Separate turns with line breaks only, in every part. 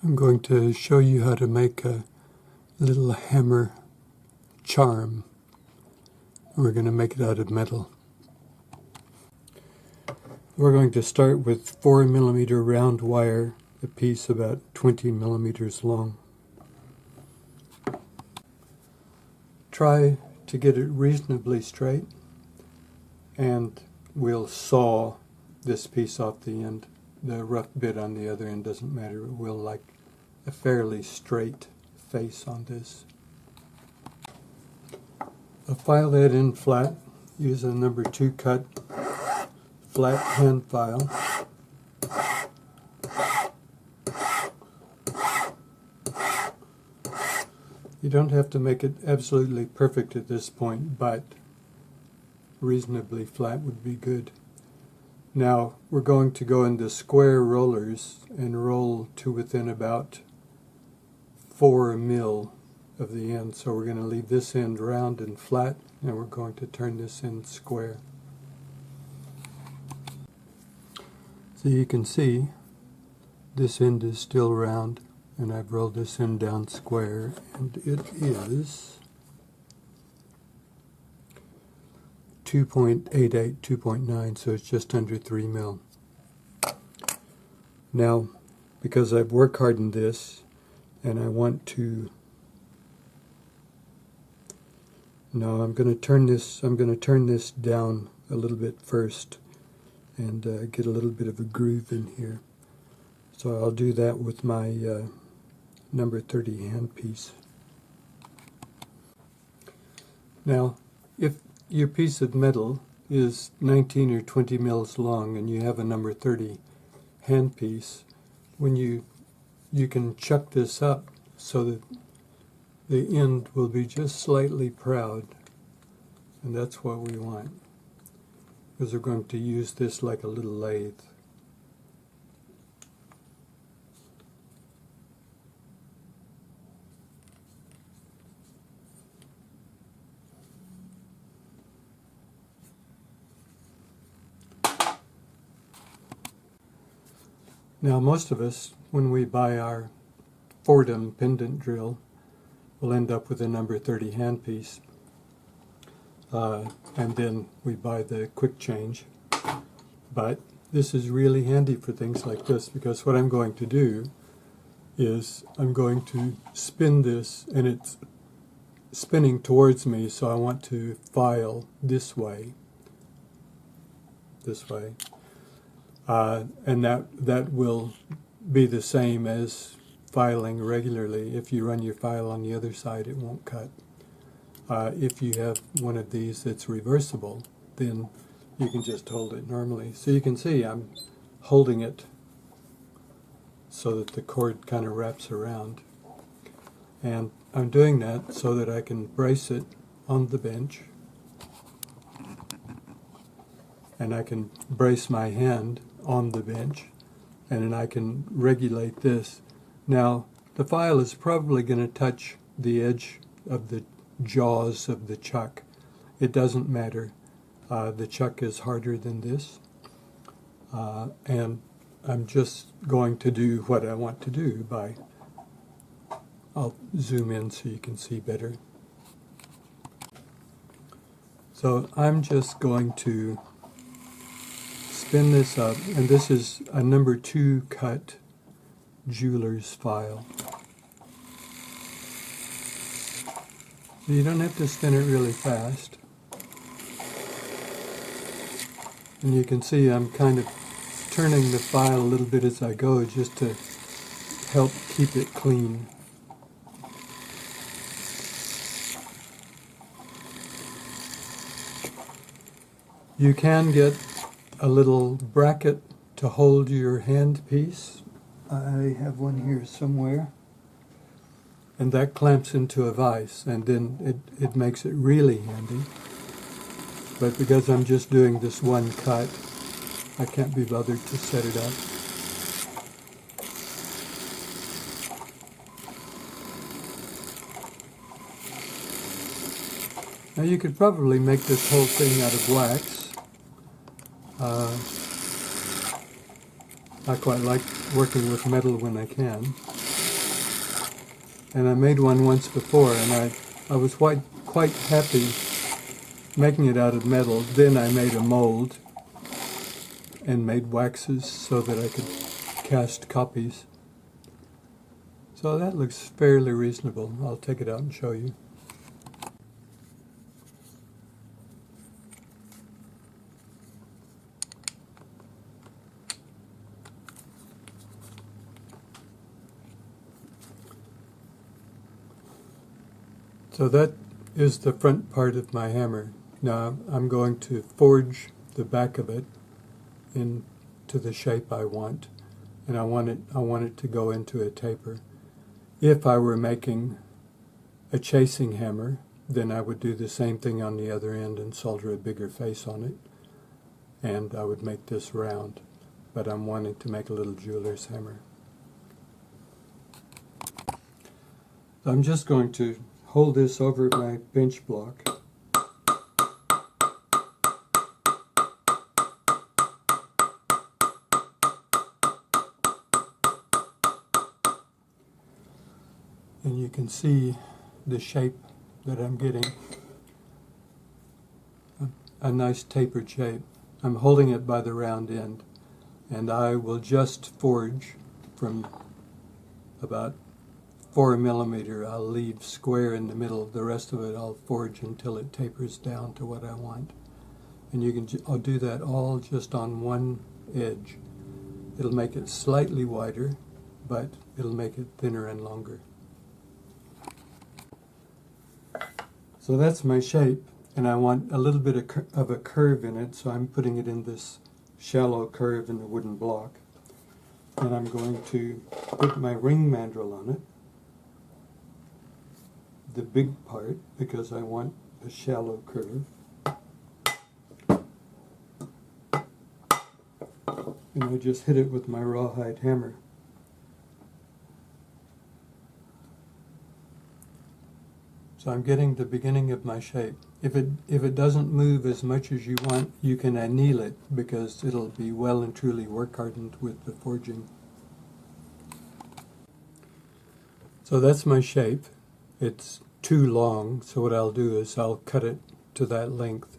I'm going to show you how to make a little hammer charm. We're going to make it out of metal. We're going to start with 4mm round wire, a piece about 20 millimeters long. Try to get it reasonably straight, and we'll saw this piece off the end. The rough bit on the other end doesn't matter. We'll like a fairly straight face on this. I'll file that in flat. Use a number 2 cut flat hand file. You don't have to make it absolutely perfect at this point, but reasonably flat would be good. Now we're going to go into square rollers and roll to within about 4 mil of the end. So we're going to leave this end round and flat, and we're going to turn this end square. So you can see this end is still round, and I've rolled this end down square, and it is 2.88, 2.9, so it's just under 3 mil. Now, because I've work hardened this, and I want to, no, I'm going to turn this down a little bit first, and get a little bit of a groove in here. So I'll do that with my number 30 handpiece. Now, if your piece of metal is 19 or 20 mils long and you have a number 30 handpiece, when you can chuck this up so that the end will be just slightly proud, and that's what we want, because we're going to use this like a little lathe. Now most of us, when we buy our Fordham pendant drill, will end up with a number 30 handpiece. And then we buy the quick change. But this is really handy for things like this, because what I'm going to do is I'm going to spin this, and it's spinning towards me, so I want to file this way. And that will be the same as filing regularly. If you run your file on the other side, it won't cut. If you have one of these that's reversible, then you can just hold it normally. So you can see I'm holding it so that the cord kind of wraps around. And I'm doing that so that I can brace it on the bench, and I can brace my hand on the bench, and then I can regulate this. Now, the file is probably going to touch the edge of the jaws of the chuck. It doesn't matter. The chuck is harder than this, and I'm just going to do what I want to do by, I'll zoom in so you can see better. So I'm just going to spin this up, and this is a number 2 cut jeweler's file. You don't have to spin it really fast. And you can see I'm kind of turning the file a little bit as I go, just to help keep it clean. You can get a little bracket to hold your handpiece. I have one here somewhere. And that clamps into a vise, and then it makes it really handy. But because I'm just doing this one cut, I can't be bothered to set it up. Now you could probably make this whole thing out of wax. I quite like working with metal when I can. and I made one once before, and I was quite happy making it out of metal. Then I made a mold and made waxes so that I could cast copies. So that looks fairly reasonable. I'll take it out and show you. So that is the front part of my hammer. Now I'm going to forge the back of it into the shape I want, and I want it to go into a taper. If I were making a chasing hammer, then I would do the same thing on the other end and solder a bigger face on it, and I would make this round. But I'm wanting to make a little jeweler's hammer. So I'm just going to hold this over my bench block. And you can see the shape that I'm getting. A nice tapered shape. I'm holding it by the round end, and I will just forge from about 4 millimeter. I'll leave square in the middle. The rest of it I'll forge until it tapers down to what I want. And I'll do that all just on one edge. It'll make it slightly wider, but it'll make it thinner and longer. So that's my shape, and I want a little bit of a curve in it, so I'm putting it in this shallow curve in the wooden block. And I'm going to put my ring mandrel on it, the big part, because I want a shallow curve. And I just hit it with my rawhide hammer. So I'm getting the beginning of my shape. If it doesn't move as much as you want, you can anneal it, because it'll be well and truly work hardened with the forging. So that's my shape. It's too long, so what I'll do is I'll cut it to that length,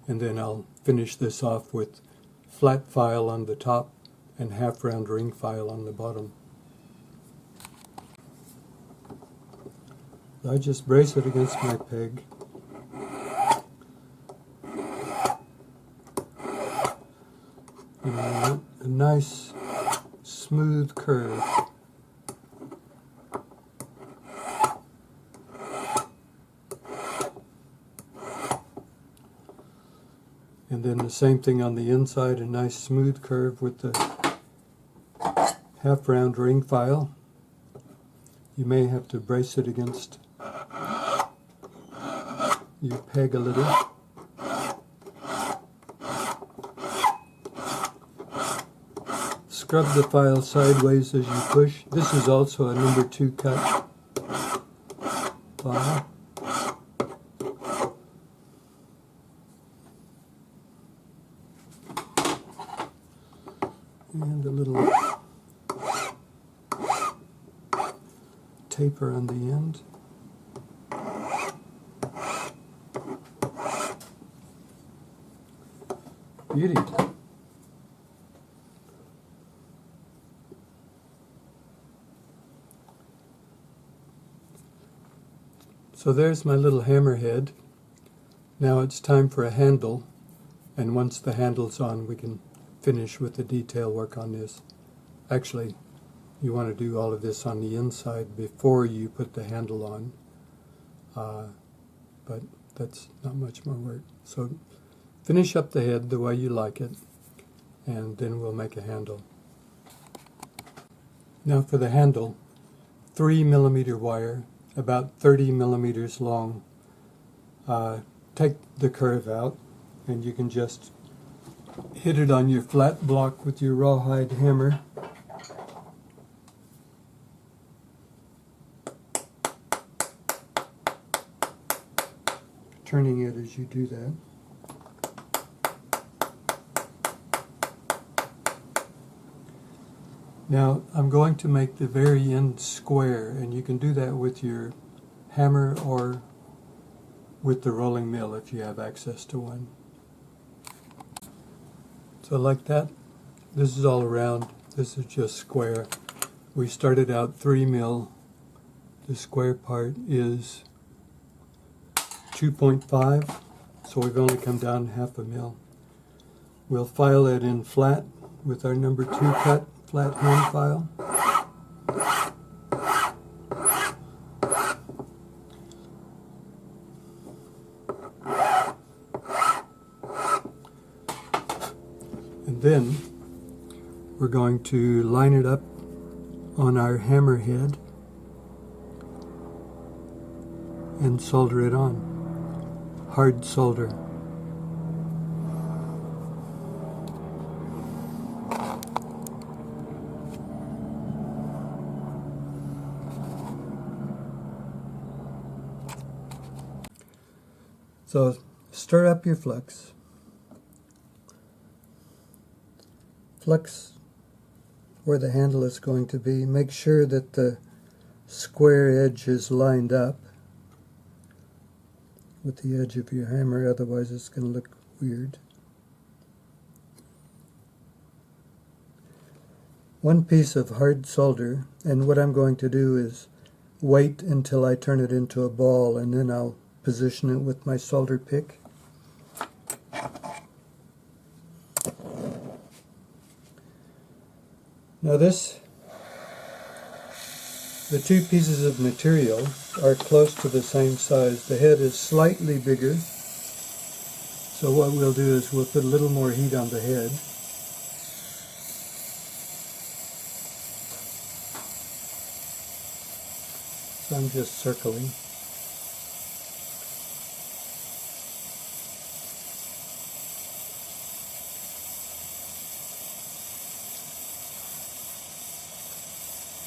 and then I'll finish this off with flat file on the top and half round ring file on the bottom. I just brace it against my peg. And I want a nice smooth curve. And then the same thing on the inside, a nice smooth curve with the half round ring file. You may have to brace it against your peg a little. Scrub the file sideways as you push. This is also a number 2 cut file. And a little taper on the end. Beauty. So there's my little hammerhead. Now it's time for a handle, and once the handle's on, we can finish with the detail work on this. Actually, you want to do all of this on the inside before you put the handle on, but that's not much more work. So finish up the head the way you like it, and then we'll make a handle. Now for the handle, 3 millimeter wire, about 30 millimeters long. Take the curve out, and you can just hit it on your flat block with your rawhide hammer. Turning it as you do that. Now I'm going to make the very end square, and you can do that with your hammer or with the rolling mill if you have access to one. So like that, this is all around, this is just square. We started out 3 mil, the square part is 2.5, so we've only come down half a mil. We'll file it in flat with our number 2 cut flat hand file. And then we're going to line it up on our hammer head and solder it on. Hard solder. So stir up your flux. Flux where the handle is going to be. Make sure that the square edge is lined up with the edge of your hammer, otherwise it's going to look weird. One piece of hard solder, and what I'm going to do is wait until I turn it into a ball, and then I'll position it with my solder pick. Now the 2 pieces of material are close to the same size. The head is slightly bigger, so what we'll do is we'll put a little more heat on the head. So I'm just circling.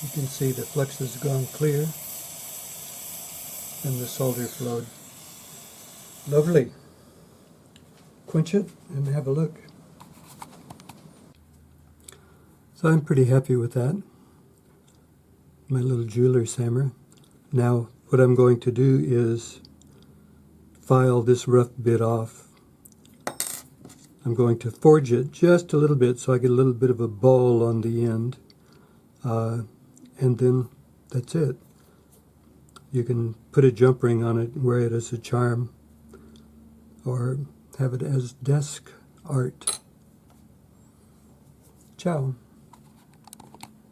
You can see the flux has gone clear and the solder flowed. Lovely. Quench it and have a look. So I'm pretty happy with that. My little jeweler's hammer. Now what I'm going to do is file this rough bit off. I'm going to forge it just a little bit so I get a little bit of a ball on the end. And then that's it. You can put a jump ring on it and wear it as a charm, or have it as desk art. Ciao.